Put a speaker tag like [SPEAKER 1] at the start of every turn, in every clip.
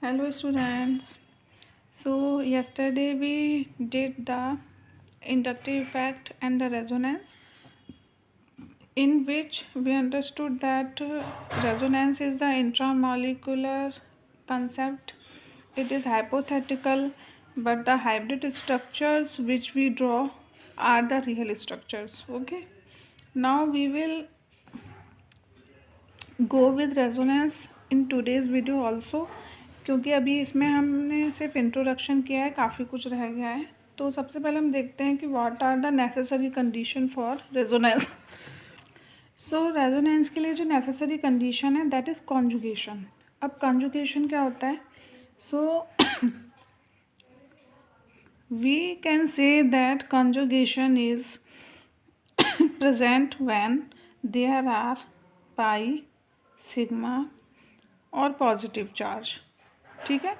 [SPEAKER 1] Hello students. So yesterday we did the inductive effect and the resonance, in which we understood that resonance is the intramolecular concept. It is hypothetical, but the hybrid structures which we draw are the real structures. Okay. Now we will go with resonance in today's video also, क्योंकि अभी इसमें हमने सिर्फ introduction किया है, काफ़ी कुछ रह गया है। तो सबसे पहले हम देखते हैं कि what are the necessary condition for resonance. So resonance के लिए जो नेसेसरी कंडीशन है दैट इज़ कॉन्जुगेशन। अब कॉन्जुगेशन क्या होता है? So we can say that conjugation is present when there are pi, sigma और पॉजिटिव चार्ज। ठीक है,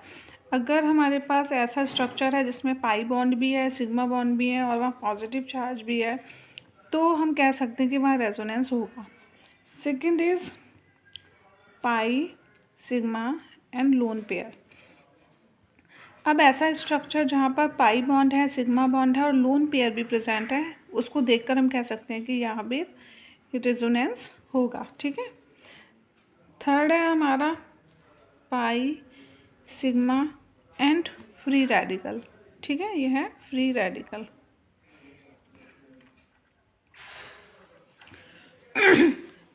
[SPEAKER 1] अगर हमारे पास ऐसा स्ट्रक्चर है जिसमें पाई बॉन्ड भी है, सिग्मा बॉन्ड भी है और वहाँ पॉजिटिव चार्ज भी है, तो हम कह सकते हैं कि वहाँ रेजोनेंस होगा। Second is pi, sigma and lone pair. अब ऐसा स्ट्रक्चर जहाँ पर पाई बॉन्ड है, सिग्मा बॉन्ड है और लोन पेयर भी प्रेजेंट है, उसको देखकर हम कह सकते हैं कि यहाँ भी रेजोनेंस होगा। ठीक है। थर्ड है हमारा पाई, सिग्मा एंड फ्री रेडिकल। ठीक है, ये है फ्री रेडिकल।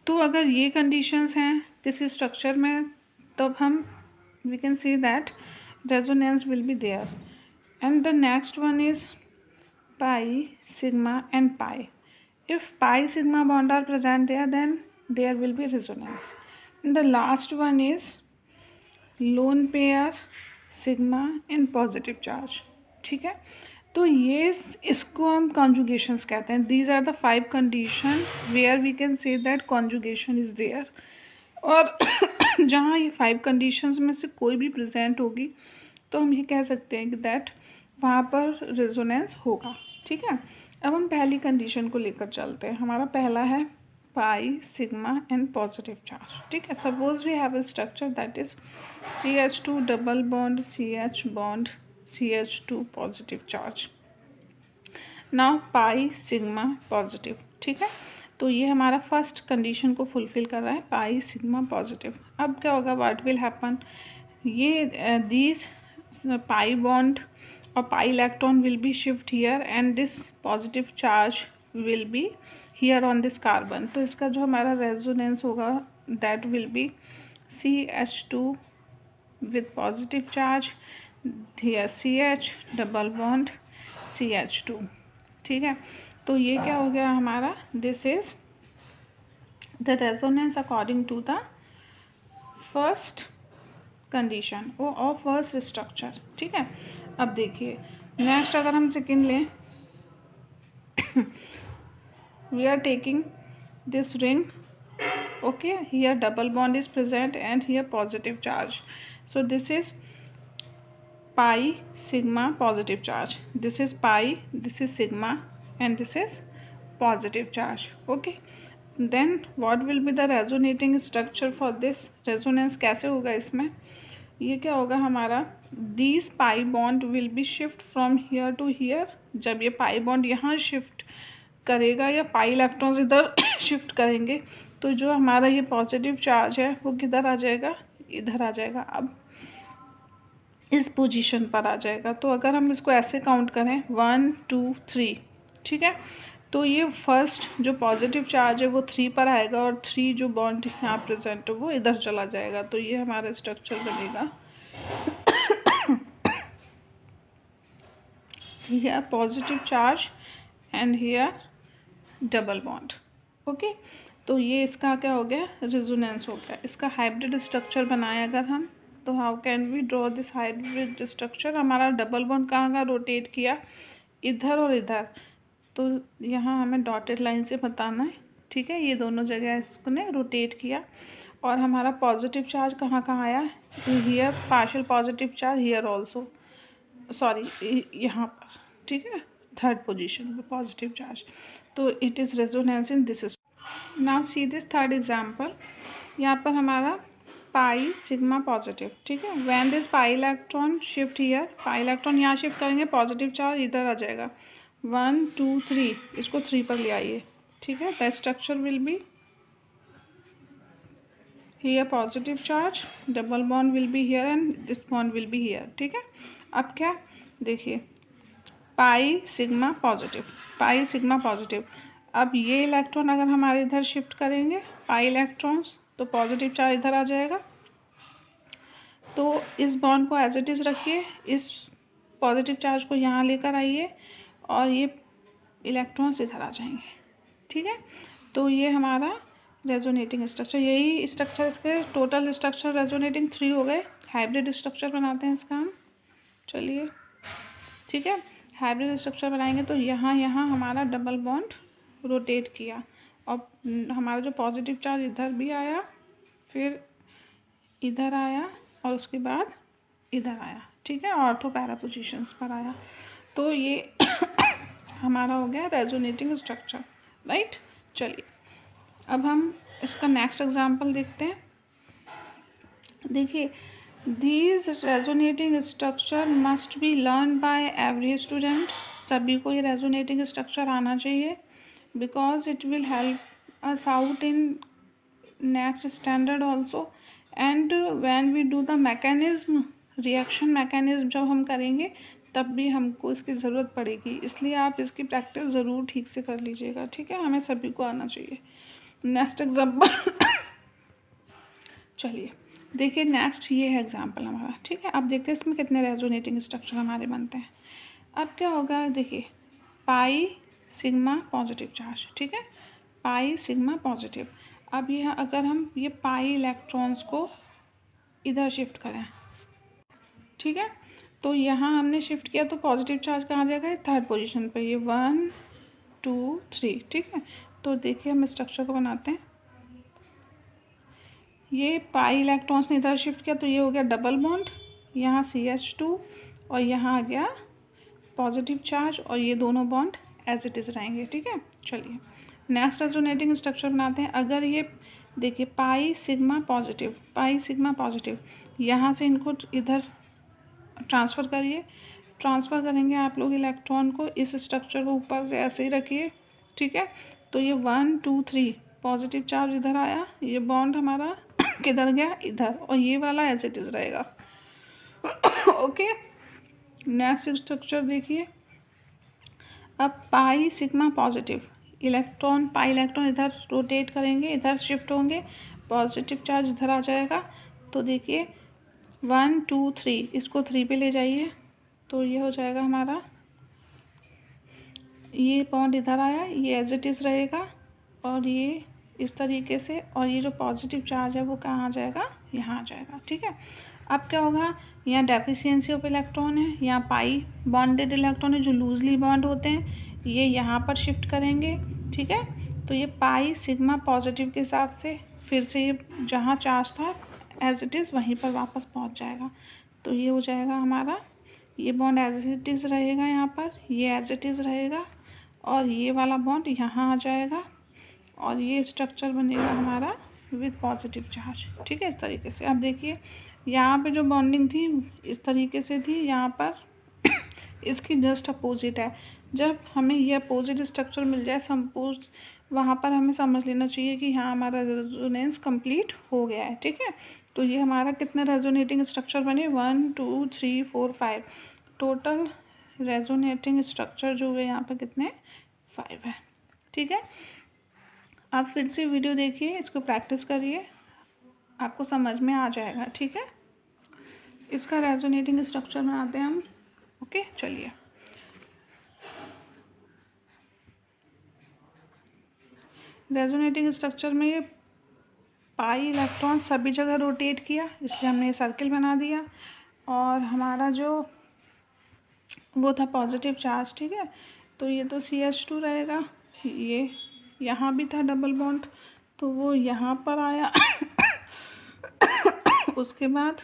[SPEAKER 1] तो अगर ये कंडीशंस हैं किसी स्ट्रक्चर में, तब हम we can see that resonance will be there. And the next one is pi, sigma and pi. If pi, sigma bond are present there, then there will be resonance. And the last one is lone pair, sigma and positive charge. ठीक है, तो ये इसको हम conjugations कहते हैं। These are the 5 condition where we can say that conjugation is there. और जहाँ ये 5 कंडीशंस में से कोई भी प्रेजेंट होगी तो हम ये कह सकते हैं कि दैट वहाँ पर रेजोनेंस होगा। ठीक है, अब हम पहली कंडीशन को लेकर चलते हैं। हमारा पहला है pi, sigma and positive charge. ठीक है, suppose we have a structure that is CH2 double bond, CH bond, CH2 positive charge. Now pi, sigma, positive. ठीक है, तो ये हमारा फर्स्ट कंडीशन को फुलफिल कर रहा है, पाई, सिग्मा, पॉजिटिव। अब क्या होगा, व्हाट विल हैपन, ये दीज पाई बॉन्ड और pi electron will be shift here and this positive charge will be here on this carbon. तो इसका जो हमारा रेजोनेंस होगा that will be CH2 with positive charge, here CH double bond CH2। ठीक है, तो ये क्या हो गया हमारा, this is the resonance according to the first condition और फर्स्ट स्ट्रक्चर। ठीक है, अब देखिए नेक्स्ट अगर हम सेकेंड लें, we are taking this ring. Okay, here double bond is present and here positive charge. So this is pi, sigma, positive charge. This is pi, this is sigma and this is positive charge. Okay, then what will be the resonating structure for this? resonance कैसे होगा इसमें, ये क्या होगा हमारा, these pi bond will be shift from here to here। जब ये pi bond यहाँ शिफ्ट करेगा या पाई इलेक्ट्रॉन्स इधर शिफ्ट करेंगे, तो जो हमारा ये पॉजिटिव चार्ज है वो किधर आ जाएगा, इधर आ जाएगा। अब इस पोजीशन पर आ जाएगा। तो अगर हम इसको ऐसे काउंट करें 1 2 3, ठीक है, तो ये फर्स्ट जो पॉजिटिव चार्ज है वो 3 पर आएगा और 3 जो बॉन्ड यहाँ प्रेजेंट है वो इधर चला जाएगा। तो ये हमारा स्ट्रक्चर बनेगा here positive charge and here double bond. Okay, तो ये इसका क्या हो गया, रेजोनेंस हो गया। इसका हाइब्रिड स्ट्रक्चर बनाए अगर हम, तो how can we draw this hybrid structure. हमारा डबल बॉन्ड कहाँ रोटेट किया, इधर और इधर, तो यहाँ हमें डॉटेड लाइन से बताना है। ठीक है, ये दोनों जगह इसने रोटेट किया और हमारा पॉजिटिव चार्ज कहाँ आया, here partial positive charge, here also, sorry यहाँ पर। ठीक है, थर्ड पोजीशन पे पॉजिटिव चार्ज, तो it is resonance in this. Now see this third example. यहाँ पर हमारा पाई सिग्मा पॉजिटिव, ठीक है। When this pi electron shift here, pi electron यहाँ शिफ्ट करेंगे, पॉजिटिव चार्ज इधर आ जाएगा, 1 2 3, इसको 3 पर ले आइए, ठीक है। The structure will be here positive charge, double bond will be here and this bond will be here, ठीक है। अब क्या देखिए, पाई सिग्मा पॉजिटिव, पाई सिग्मा पॉजिटिव। अब ये इलेक्ट्रॉन अगर हमारे इधर शिफ्ट करेंगे पाई इलेक्ट्रॉन्स, तो पॉजिटिव चार्ज इधर आ जाएगा। तो इस बॉन्ड को एज इट इज़ रखिए, इस पॉजिटिव चार्ज को यहाँ लेकर आइए और ये इलेक्ट्रॉन्स इधर आ जाएंगे, ठीक है। तो ये हमारा रेजोनेटिंग स्ट्रक्चर, यही स्ट्रक्चर, इसके टोटल स्ट्रक्चर रेजोनेटिंग 3 हो गए। हाइब्रिड स्ट्रक्चर बनाते हैं इसका हम, चलिए, ठीक है। हाइब्रिड स्ट्रक्चर बनाएंगे तो यहाँ यहाँ हमारा डबल बॉन्ड रोटेट किया और हमारा जो पॉजिटिव चार्ज इधर भी आया, फिर इधर आया और उसके बाद इधर आया, ठीक है, ऑर्थो पैरा पोजीशंस पर आया। तो ये हमारा हो गया रेजोनेटिंग स्ट्रक्चर, राइट। चलिए अब हम इसका नेक्स्ट एग्जांपल देखते हैं। देखिए, these resonating structure must be learn by every student, सभी को ये रेजोनेटिंग स्ट्रक्चर आना चाहिए, because it will help us out in next standard also. And when we do the mechanism, reaction mechanism जब हम करेंगे तब भी हमको इसकी ज़रूरत पड़ेगी, इसलिए आप इसकी प्रैक्टिस ज़रूर ठीक से कर लीजिएगा, ठीक है। हमें सभी को आना चाहिए। नेक्स्ट एग्जाम्पल चलिए देखिए, नेक्स्ट ये है एग्जाम्पल हमारा, ठीक है। अब देखते हैं इसमें कितने रेजोनेटिंग स्ट्रक्चर हमारे बनते हैं। अब क्या होगा, देखिए, पाई सिग्मा पॉजिटिव चार्ज, ठीक है, पाई सिग्मा पॉजिटिव। अब यह अगर हम ये पाई इलेक्ट्रॉन्स को इधर शिफ्ट करें, ठीक है, तो यहाँ हमने शिफ्ट किया तो पॉजिटिव चार्ज कहाँ जाएगा, थर्ड पोजीशन पे, ये 1 2 3, ठीक है। तो देखिए हम स्ट्रक्चर को बनाते हैं। ये पाई इलेक्ट्रॉन्स ने इधर शिफ्ट किया तो ये हो गया डबल बॉन्ड, यहाँ CH2 और यहाँ आ गया पॉजिटिव चार्ज, और ये दोनों बॉन्ड एज इट इज़ रहेंगे, ठीक है। चलिए नेक्स्ट रेजोनेटिंग स्ट्रक्चर बनाते हैं। अगर ये देखिए पाई सिग्मा पॉजिटिव, पाई सिग्मा पॉजिटिव, यहाँ से इनको इधर ट्रांसफ़र करिए, ट्रांसफ़र करेंगे आप लोग इलेक्ट्रॉन को, इस स्ट्रक्चर को ऊपर से ऐसे ही रखिए, ठीक है। तो ये 1 2 3 पॉजिटिव चार्ज इधर आया, ये बॉन्ड हमारा किधर गया, इधर, और ये वाला एज इट इज़ रहेगा। ओके, नेक्स्ट स्ट्रक्चर देखिए। अब पाई sigma positive, electron, pi electron इधर रोटेट करेंगे, इधर शिफ्ट होंगे, पॉजिटिव चार्ज इधर आ जाएगा। तो देखिए 1 2 3, इसको 3 पे ले जाइए, तो ये हो जाएगा हमारा, ये बॉन्ड इधर आया, ये एज इट इज़ रहेगा, और ये इस तरीके से, और ये जो पॉजिटिव चार्ज है वो कहाँ आ जाएगा, यहाँ आ जाएगा, ठीक है। अब क्या होगा, यहाँ डेफिशिएंसी ऑफ इलेक्ट्रॉन है, यहाँ पाई बॉन्डेड इलेक्ट्रॉन है जो लूजली बॉन्ड होते हैं, ये यहाँ पर शिफ्ट करेंगे, ठीक है। तो ये पाई सिग्मा पॉजिटिव के हिसाब से फिर से ये जहाँ चार्ज था एज इट इज़ वहीं पर वापस पहुँच जाएगा। तो ये हो जाएगा हमारा, ये बॉन्ड एज इट इज़ रहेगा यहाँ पर, ये एज इट इज़ रहेगा, और ये वाला बॉन्ड यहाँ आ जाएगा, और ये स्ट्रक्चर बनेगा हमारा विद पॉजिटिव चार्ज, ठीक है, इस तरीके से। अब देखिए यहाँ पे जो बॉन्डिंग थी इस तरीके से थी, यहाँ पर इसकी जस्ट अपोजिट है। जब हमें ये अपोजिट स्ट्रक्चर मिल जाए सपोज, वहाँ पर हमें समझ लेना चाहिए कि हाँ हमारा रेजोनेंस कंप्लीट हो गया है, ठीक है। तो ये हमारा कितने रेजोनेटिंग स्ट्रक्चर बने, 1 2 3 4 5, टोटल रेजोनेटिंग स्ट्रक्चर जो है यहाँ पर कितने, 5 है, ठीक है। आप फिर से वीडियो देखिए, इसको प्रैक्टिस करिए, आपको समझ में आ जाएगा, ठीक है। इसका रेजोनेटिंग स्ट्रक्चर बनाते हैं हम, ओके। चलिए रेजोनेटिंग स्ट्रक्चर में ये पाई इलेक्ट्रॉन सभी जगह रोटेट किया, इसलिए हमने ये सर्किल बना दिया, और हमारा जो वो था पॉजिटिव चार्ज, ठीक है। तो ये तो CH2 रहेगा, ये यहाँ भी था डबल बॉन्ड, तो वो यहाँ पर आया उसके बाद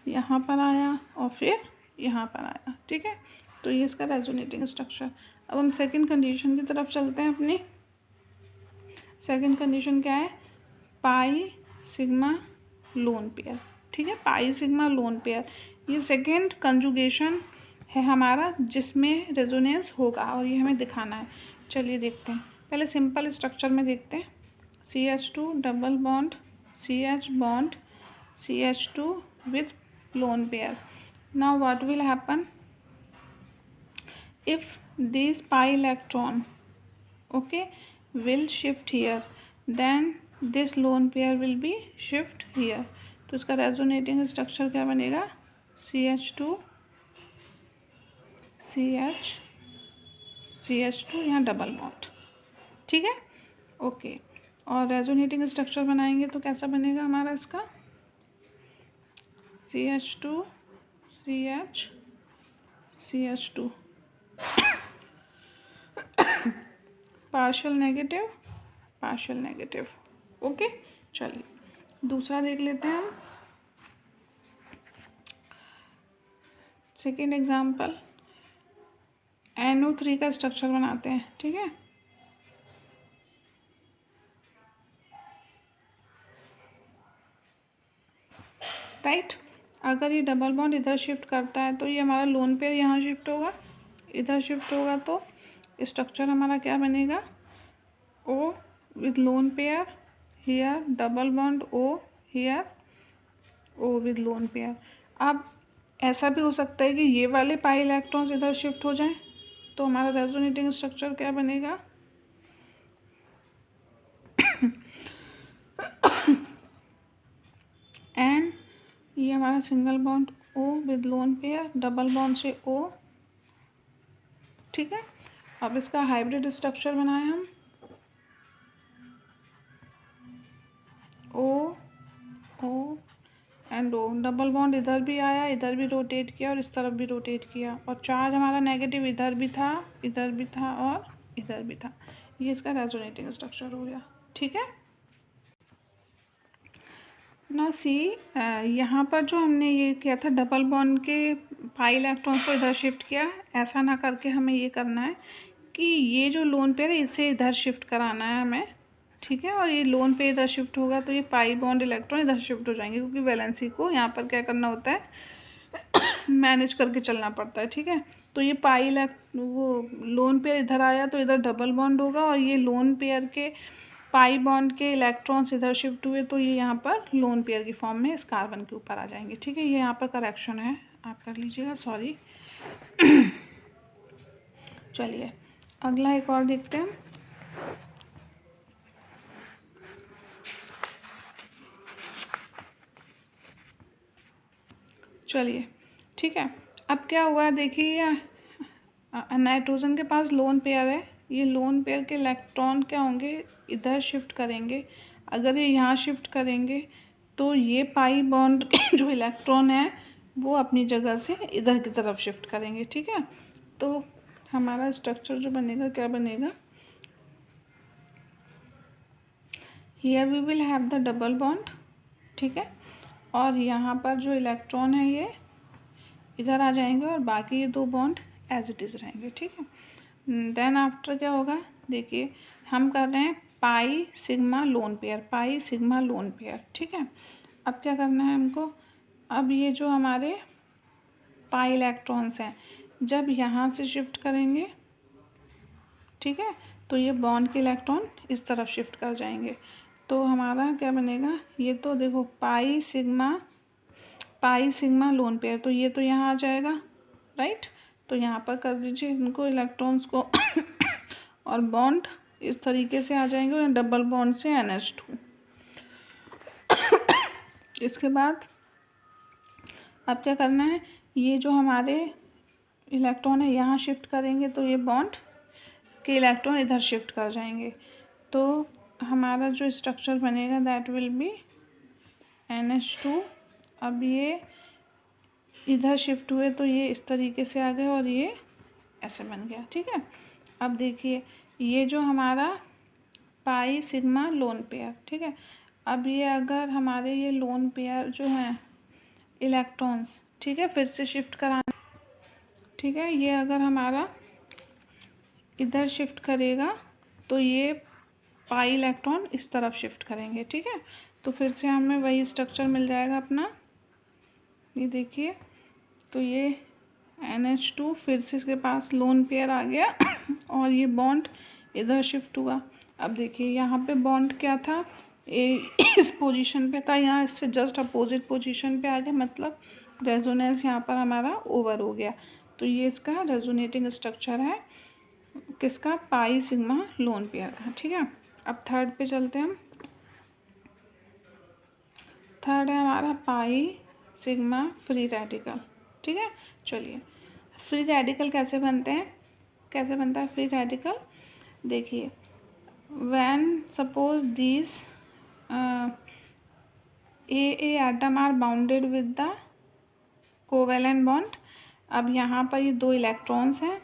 [SPEAKER 1] यहाँ पर आया, और फिर यहाँ पर आया, ठीक है। तो ये इसका रेजोनेटिंग स्ट्रक्चर। अब हम सेकंड कंडीशन की तरफ चलते हैं अपनी। सेकंड कंडीशन क्या है, पाई सिग्मा लोन पेयर, ठीक है, पाई सिग्मा लोन पेयर। ये सेकेंड कंजुगेशन है हमारा जिसमें रेजोनेंस होगा और ये हमें दिखाना है। चलिए देखते हैं, पहले सिंपल स्ट्रक्चर में देखते हैं। CH2 double bond CH bond CH2 with lone pair. Now what will happen if this pi electron, okay, will shift here, then this lone pair will be shift here. तो इसका resonating structure क्या बनेगा, CH2 CH CH2 यहाँ double bond, ठीक है, okay. और resonating structure बनाएंगे तो कैसा बनेगा हमारा इसका, CH2 CH CH2 partial negative, okay. चलिए दूसरा देख लेते हैं हम, सेकेंड एग्जाम्पल, NO3 का स्ट्रक्चर बनाते हैं, ठीक है। राइट, अगर ये डबल बॉन्ड इधर शिफ्ट करता है तो ये हमारा लोन पेयर यहाँ शिफ्ट होगा, इधर शिफ्ट होगा, तो स्ट्रक्चर हमारा क्या बनेगा, O with lone pair here, double bond O here, O with lone pair। अब ऐसा भी हो सकता है कि ये वाले पाई इलेक्ट्रॉन्स इधर शिफ्ट हो जाएं, तो हमारा रेजोनेटिंग स्ट्रक्चर क्या बनेगा, एंड ये हमारा single bond O with lone pair, double bond से O, ठीक है। अब इसका हाइब्रिड स्ट्रक्चर बनाए हम, O and O, double bond इधर भी आया, इधर भी रोटेट किया और इस तरफ भी रोटेट किया, और चार्ज हमारा नेगेटिव इधर भी था, इधर भी था और इधर भी था। ये इसका रेजोनेटिंग स्ट्रक्चर हो गया, ठीक है ना। सी यहाँ पर जो हमने ये किया था, डबल बॉन्ड के पाई इलेक्ट्रॉन्स को इधर शिफ्ट किया, ऐसा ना करके हमें ये करना है कि ये जो लोन पेयर है इसे इधर शिफ्ट कराना है हमें, ठीक है। और ये लोन पे इधर शिफ्ट होगा तो ये पाई बॉन्ड इलेक्ट्रॉन इधर शिफ्ट हो जाएंगे, क्योंकि वैलेंसी को यहाँ पर क्या करना होता है, मैनेज करके चलना पड़ता है, ठीक है। तो ये वो लोन पेयर इधर आया तो इधर डबल बॉन्ड होगा, और ये लोन पेयर के पाई बॉन्ड के इलेक्ट्रॉन्स इधर शिफ्ट हुए तो ये यहाँ पर लोन पेयर की फॉर्म में इस कार्बन के ऊपर आ जाएंगे, ठीक है। ये यहाँ पर करेक्शन है, आप कर लीजिएगा, सॉरी। चलिए अगला एक और देखते हैं। चलिए ठीक है, अब क्या हुआ देखिए, नाइट्रोजन के पास लोन पेयर है, ये लोन पेयर के इलेक्ट्रॉन क्या होंगे, इधर शिफ्ट करेंगे। अगर ये यहाँ शिफ्ट करेंगे तो ये पाई बॉन्ड के जो इलेक्ट्रॉन है वो अपनी जगह से इधर की तरफ शिफ्ट करेंगे, ठीक है। तो हमारा स्ट्रक्चर जो बनेगा क्या बनेगा, here we will have the double bond, ठीक है, और यहाँ पर जो इलेक्ट्रॉन है ये इधर आ जाएंगे और बाकी ये दो बॉन्ड एज इट इज़ रहेंगे, ठीक है। देन आफ्टर क्या होगा, देखिए हम कर रहे हैं pi sigma lone pair, pi sigma lone pair, ठीक है। अब क्या करना है हमको, अब ये जो हमारे पाई इलेक्ट्रॉन्स हैं जब यहाँ से शिफ्ट करेंगे, ठीक है, तो ये बॉन्ड के इलेक्ट्रॉन इस तरफ शिफ्ट कर जाएंगे, तो हमारा क्या बनेगा, ये तो देखो पाई सिग्मा लोन पेयर, तो ये तो यहाँ आ जाएगा, राइट। तो यहाँ पर कर दीजिए इनको इलेक्ट्रॉन्स को और बॉन्ड इस तरीके से आ जाएंगे, और डबल बॉन्ड से NH2। इसके बाद अब क्या करना है, ये जो हमारे इलेक्ट्रॉन है यहाँ शिफ्ट करेंगे तो ये बॉन्ड के इलेक्ट्रॉन इधर शिफ्ट कर जाएंगे, तो हमारा जो स्ट्रक्चर बनेगा दैट विल बी NH2। अब ये इधर शिफ्ट हुए तो ये इस तरीके से आ गए और ये ऐसे बन गया, ठीक है। अब देखिए ये जो हमारा पाई सिग्मा लोन पेयर, ठीक है, अब ये अगर हमारे ये लोन पेयर जो हैं इलेक्ट्रॉन्स, ठीक है, फिर से शिफ्ट कराना, ठीक है, ये अगर हमारा इधर शिफ्ट करेगा तो ये पाई इलेक्ट्रॉन इस तरफ शिफ्ट करेंगे, ठीक है। तो फिर से हमें वही स्ट्रक्चर मिल जाएगा अपना, ये देखिए। तो ये NH2 फिर से इसके पास लोन पेयर आ गया और ये बॉन्ड इधर शिफ्ट हुआ। अब देखिए यहाँ पे बॉन्ड क्या था, इस पोजीशन पे था, यहाँ इससे जस्ट अपोजिट पोजीशन पे आ गया, मतलब रेजोनेंस यहाँ पर हमारा ओवर हो गया। तो ये इसका रेजोनेटिंग स्ट्रक्चर है किसका, पाई सिग्मा लोन पेयर का। ठीक है, अब थर्ड पे चलते हैं हम। थर्ड है हमारा पाई सिग्मा फ्री रेडिकल। ठीक है, चलिए फ्री रेडिकल कैसे बनते हैं, कैसे बनता है फ्री रेडिकल। देखिए when suppose this A atom are bounded with the covalent bond. अब यहाँ पर ये दो इलेक्ट्रॉन्स हैं,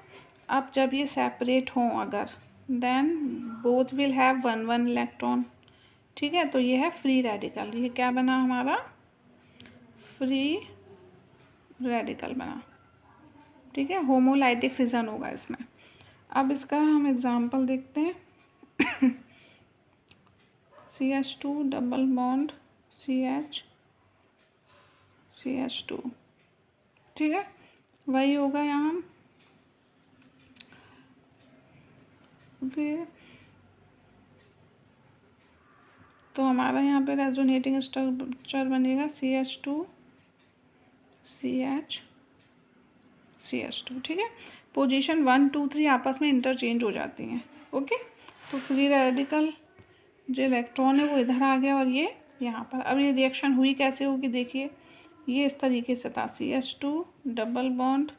[SPEAKER 1] अब जब ये सेपरेट हों अगर, then both will have one one electron. ठीक है, तो ये है फ्री रेडिकल। ये क्या बना हमारा, फ्री रेडिकल बना। ठीक है, होमोलाइटिक फिजन होगा इसमें। अब इसका हम एग्जांपल देखते हैं। CH2 double bond CH2। ठीक है, वही होगा यहाँ। फिर तो हमारा यहाँ पे रेजोनेटिंग स्ट्रक्चर बनेगा CH2 CH2। ठीक है, पोजीशन 1 2 3 आपस में इंटरचेंज हो जाती हैं। ओके, तो फ्री रेडिकल जो इलेक्ट्रॉन है वो इधर आ गया और ये यहाँ पर। अब ये रिएक्शन हुई कैसे होगी, देखिए ये इस तरीके से था, CH2 double bond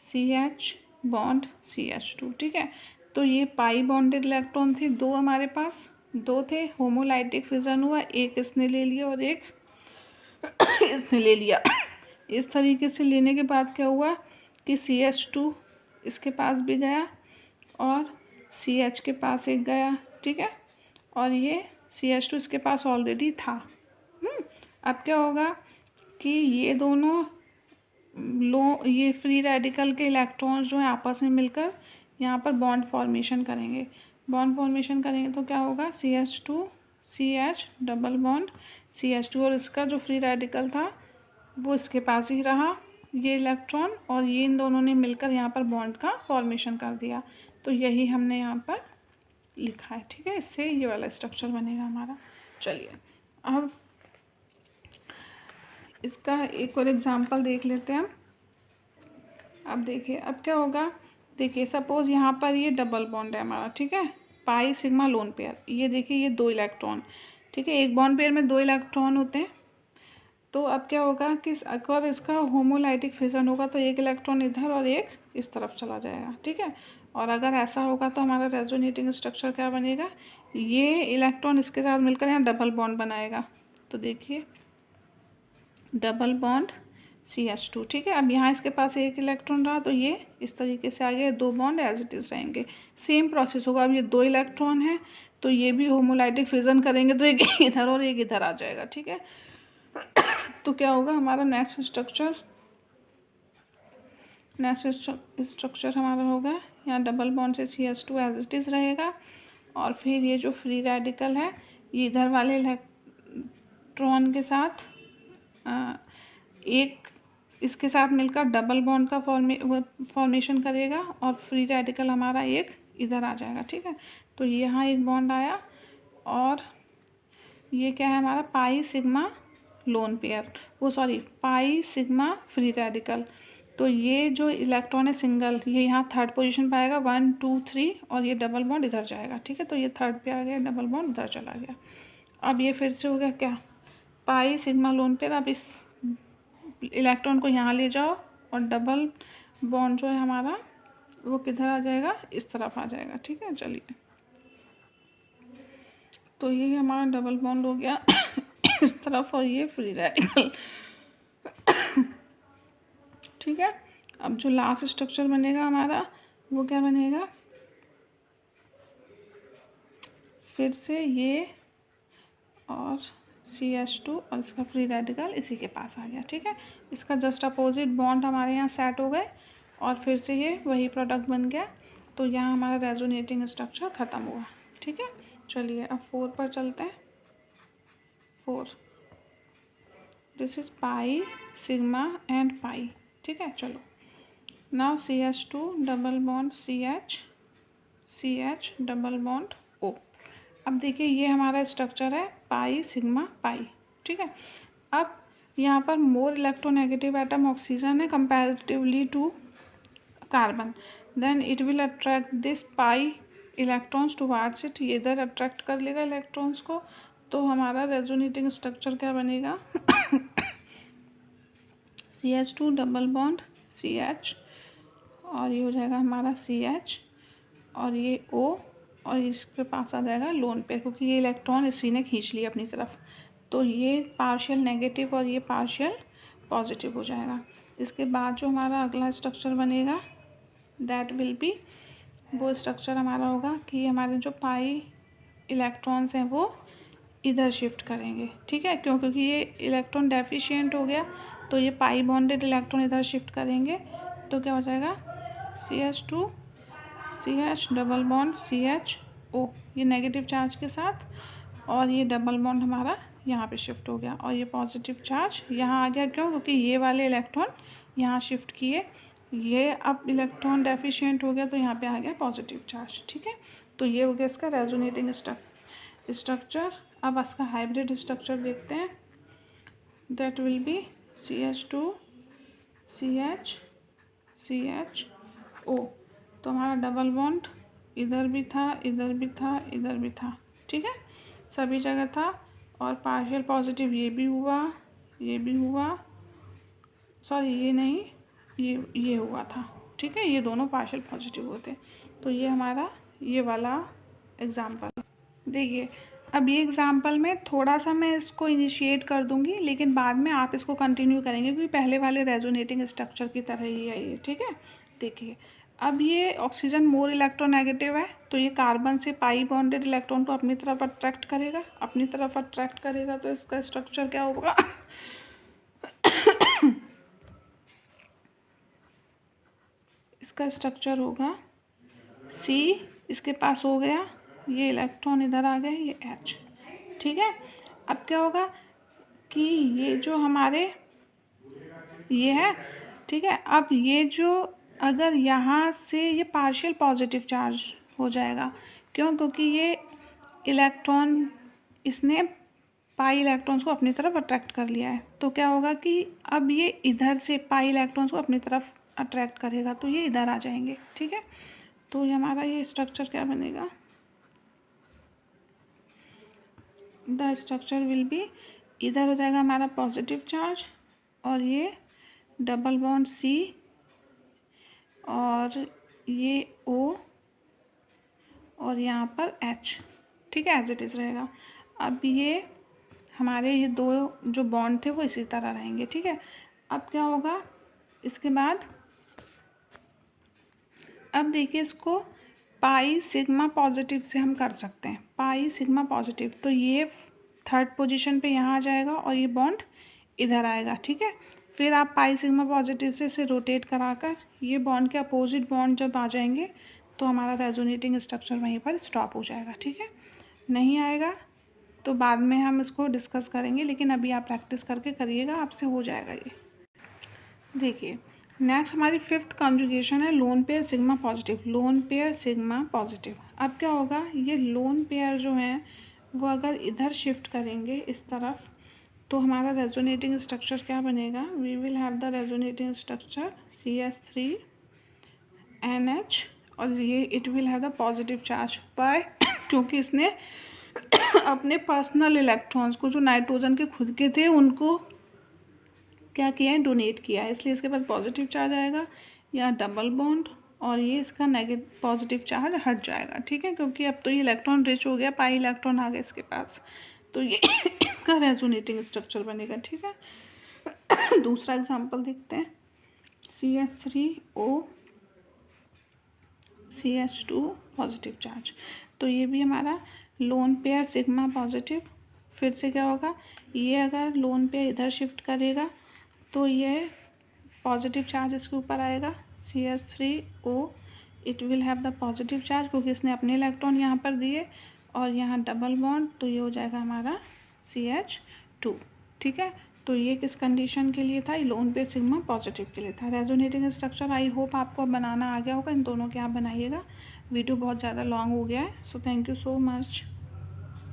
[SPEAKER 1] CH bond CH2। ठीक है, तो ये पाई बॉन्डेड इलेक्ट्रॉन थे दो हमारे पास, दो थे, होमोलाइटिक फिजन हुआ, एक इसने ले लिया और एक इसने ले लिया। इस तरीके से लेने के बाद क्या हुआ कि CH2 इसके पास भी गया और CH के पास एक गया। ठीक है, और ये CH2 इसके पास ऑलरेडी था। अब क्या होगा कि ये दोनों ये फ्री रेडिकल के इलेक्ट्रॉन्स जो हैं आपस में मिलकर यहाँ पर बॉन्ड फॉर्मेशन करेंगे। बॉन्ड फॉर्मेशन करेंगे तो क्या होगा, CH2 CH double bond CH2, और इसका जो फ्री रेडिकल था वो इसके पास ही रहा ये इलेक्ट्रॉन, और ये इन दोनों ने मिलकर यहाँ पर बॉन्ड का फॉर्मेशन कर दिया। तो यही हमने यहाँ पर लिखा है। ठीक है, इससे ये वाला स्ट्रक्चर बनेगा हमारा। चलिए अब इसका एक और एग्जांपल देख लेते हैं हम। अब देखिए अब क्या होगा, देखिए सपोज़ यहाँ पर ये डबल बॉन्ड है हमारा। ठीक है, पाई सिग्मा लोन पेयर, ये देखिए ये दो इलेक्ट्रॉन। ठीक है, एक बॉन्ड पेयर में दो इलेक्ट्रॉन होते हैं। तो अब क्या होगा कि अगर इसका होमोलाइटिक फिजन होगा तो एक इलेक्ट्रॉन इधर और एक इस तरफ चला जाएगा। ठीक है, और अगर ऐसा होगा तो हमारा रेजोनेटिंग स्ट्रक्चर क्या बनेगा, ये इलेक्ट्रॉन इसके साथ मिलकर यहाँ डबल बॉन्ड बनाएगा। तो देखिए डबल बॉन्ड CH2। ठीक है, अब यहाँ इसके पास एक इलेक्ट्रॉन रहा तो ये इस तरीके से आगे दो बॉन्ड एज इट इज़ रहेंगे। सेम प्रोसेस होगा, अब ये दो इलेक्ट्रॉन है तो ये भी होमोलाइटिक फिजन करेंगे तो एक इधर और एक इधर आ जाएगा। ठीक है, तो क्या होगा हमारा नेक्स्ट स्ट्रक्चर हमारा होगा, यहाँ डबल बॉन्ड से CH2 एज इट इज़ रहेगा, और फिर ये जो फ्री रेडिकल है ये इधर वाले इलेक्ट्रॉन के साथ एक इसके साथ मिलकर डबल बॉन्ड का फॉर्मेशन करेगा, और फ्री रेडिकल हमारा एक इधर आ जाएगा। ठीक है, तो यहाँ एक बॉन्ड आया, और ये क्या है हमारा pi sigma lone pair, pi sigma free radical. तो ये जो इलेक्ट्रॉन है सिंगल, ये यहाँ थर्ड पोजीशन पे आएगा 1 2 3, और ये डबल बॉन्ड इधर जाएगा। ठीक है, तो ये थर्ड पे आ गया, डबल बॉन्ड उधर चला गया। अब ये फिर से हो गया क्या, पाई सिग्मा लोन पेयर। अब इस इलेक्ट्रॉन को यहाँ ले जाओ और डबल बॉन्ड जो है हमारा वो किधर आ जाएगा, इस तरफ आ जाएगा। ठीक है, चलिए तो ये हमारा डबल बॉन्ड हो गया इस तरफ, और ये फ्री रेडिकल। ठीक है, अब जो लास्ट स्ट्रक्चर बनेगा हमारा वो क्या बनेगा, फिर से ये और CH2 और इसका फ्री रेडिकल इसी के पास आ गया। ठीक है, इसका जस्ट अपोजिट बॉन्ड हमारे यहाँ सेट हो गए और फिर से ये वही प्रोडक्ट बन गया। तो यहाँ हमारा रेजोनेटिंग स्ट्रक्चर ख़त्म हुआ। ठीक है, चलिए अब 4 पर चलते हैं। 4, this is pi sigma and पाई, ठीक है। चलो now CH2 double bond CH double bond O। अब देखिए ये हमारा स्ट्रक्चर है पाई सिग्मा पाई, ठीक है। अब यहाँ पर मोर इलेक्ट्रोनेगेटिव एटम ऑक्सीजन है comparatively to carbon, then it will attract this pi electrons towards it, ये इधर अट्रैक्ट कर लेगा इलेक्ट्रॉन्स को। तो हमारा रेजोनेटिंग स्ट्रक्चर क्या बनेगा CH2 डबल बॉन्ड CH, और ये हो जाएगा हमारा CH और ये O, और इसके पास आ जाएगा लोन पेयर, क्योंकि ये इलेक्ट्रॉन इसी ने खींच लिया अपनी तरफ। तो ये पार्शियल नेगेटिव और ये पार्शियल पॉजिटिव हो जाएगा। इसके बाद जो हमारा अगला स्ट्रक्चर बनेगा दैट विल बी, वो स्ट्रक्चर हमारा होगा कि हमारे जो पाई इलेक्ट्रॉन्स हैं वो इधर शिफ्ट करेंगे, ठीक है। क्योंकि ये इलेक्ट्रॉन डेफिशिएंट हो गया तो ये पाई बॉन्डेड इलेक्ट्रॉन इधर शिफ्ट करेंगे। तो क्या हो जाएगा CH2 CH double bond CHO, ये नेगेटिव चार्ज के साथ, और ये डबल बॉन्ड हमारा यहाँ पे शिफ्ट हो गया, और ये पॉजिटिव चार्ज यहाँ आ गया। क्यों? क्योंकि ये वाले इलेक्ट्रॉन यहाँ शिफ्ट किए, ये अब इलेक्ट्रॉन डेफिशिएंट हो गया तो यहाँ पे आ गया पॉजिटिव चार्ज, ठीक है। तो ये हो गया इसका रेजोनेटिंग स्ट्रक्चर। अब इसका हाइब्रिड स्ट्रक्चर देखते हैं, that will be CH2 CH CHO। तो हमारा डबल बॉन्ड इधर भी था, इधर भी था, इधर भी था, ठीक है, सभी जगह था। और पार्शियल पॉजिटिव ये भी हुआ, ये भी हुआ, सॉरी ये नहीं, ये हुआ था, ठीक है। ये दोनों पार्शियल पॉजिटिव होते। तो ये हमारा ये वाला एग्जाम्पल देखिए। अब ये एग्जाम्पल में थोड़ा सा मैं इसको इनिशिएट कर दूंगी, लेकिन बाद में आप इसको कंटिन्यू करेंगे क्योंकि पहले वाले रेजोनेटिंग स्ट्रक्चर की तरह ही है ये, ठीक है। देखिए अब ये ऑक्सीजन मोर इलेक्ट्रोनेगेटिव है, तो ये कार्बन से पाई बॉन्डेड इलेक्ट्रॉन को अपनी तरफ अट्रैक्ट करेगा, अपनी तरफ अट्रैक्ट करेगा। तो इसका स्ट्रक्चर क्या होगा इसका स्ट्रक्चर होगा C, इसके पास हो गया, ये इलेक्ट्रॉन इधर आ गए, ये H, ठीक है। अब क्या होगा कि ये जो हमारे ये है, ठीक है। अब ये जो अगर यहाँ से ये पार्शियल पॉजिटिव चार्ज हो जाएगा, क्यों? क्योंकि ये इलेक्ट्रॉन इसने पाई इलेक्ट्रॉन्स को अपनी तरफ अट्रैक्ट कर लिया है। तो क्या होगा कि अब ये इधर से पाई इलेक्ट्रॉन्स को अपनी तरफ अट्रैक्ट करेगा, तो ये इधर आ जाएंगे, ठीक है। तो ये हमारा ये स्ट्रक्चर क्या बनेगा, द स्ट्रक्चर विल बी, इधर हो जाएगा हमारा पॉजिटिव चार्ज और ये डबल बॉन्ड C और ये O और यहाँ पर H, ठीक है, एज इट इज़ रहेगा। अब ये हमारे ये दो जो बॉन्ड थे वो इसी तरह रहेंगे, ठीक है। अब क्या होगा इसके बाद, अब देखिए इसको पाई सिग्मा पॉजिटिव से हम कर सकते हैं, पाई सिग्मा पॉजिटिव। तो ये थर्ड पोजीशन पे यहाँ आ जाएगा और ये बॉन्ड इधर आएगा, ठीक है। फिर आप पाई सिग्मा पॉजिटिव से इसे रोटेट कराकर ये बॉन्ड के अपोजिट बॉन्ड जब आ जाएंगे तो हमारा रेजोनेटिंग स्ट्रक्चर वहीं पर स्टॉप हो जाएगा, ठीक है। नहीं आएगा तो बाद में हम इसको डिस्कस करेंगे, लेकिन अभी आप प्रैक्टिस करके करिएगा, आपसे हो जाएगा ये। देखिए नेक्स्ट हमारी फिफ्थ कॉन्जुगेशन है loan pair sigma positive, loan pair sigma positive. अब क्या होगा, ये लोन पेयर जो हैं वो अगर इधर शिफ्ट करेंगे इस तरफ तो हमारा रेजोनेटिंग स्ट्रक्चर क्या बनेगा, we will have the resonating structure CH3NH, और ये it will have the positive charge by क्योंकि इसने अपने पर्सनल इलेक्ट्रॉन्स को जो नाइट्रोजन के खुद के थे उनको क्या किया है, डोनेट किया है, इसलिए इसके पास पॉजिटिव चार्ज आएगा या डबल बॉन्ड, और ये इसका नेगेटिव पॉजिटिव चार्ज हट जाएगा, ठीक है। क्योंकि अब तो ये इलेक्ट्रॉन रिच हो गया, पाई इलेक्ट्रॉन आ गए इसके पास, तो ये इसका रेजोनेटिंग स्ट्रक्चर बनेगा, ठीक है। दूसरा एग्जांपल देखते हैं, CH3O CH2 पॉजिटिव चार्ज। तो ये भी हमारा लोन पेयर सिग्मा पॉजिटिव। फिर से क्या होगा, ये अगर लोन पेयर इधर शिफ्ट करेगा तो ये पॉजिटिव चार्ज इसके ऊपर आएगा, CH3O, it will have the positive charge क्योंकि इसने अपने इलेक्ट्रॉन यहाँ पर दिए, और यहाँ डबल बॉन्ड, तो ये हो जाएगा हमारा CH 2। ठीक है, तो ये किस कंडीशन के लिए था, लोन पे सिग्मा पॉजिटिव के लिए था। रेजोनेटिंग स्ट्रक्चर आई होप आपको बनाना आ गया होगा, इन दोनों के आप बनाइएगा। वीडियो बहुत ज़्यादा लॉन्ग हो गया है, so thank you so much.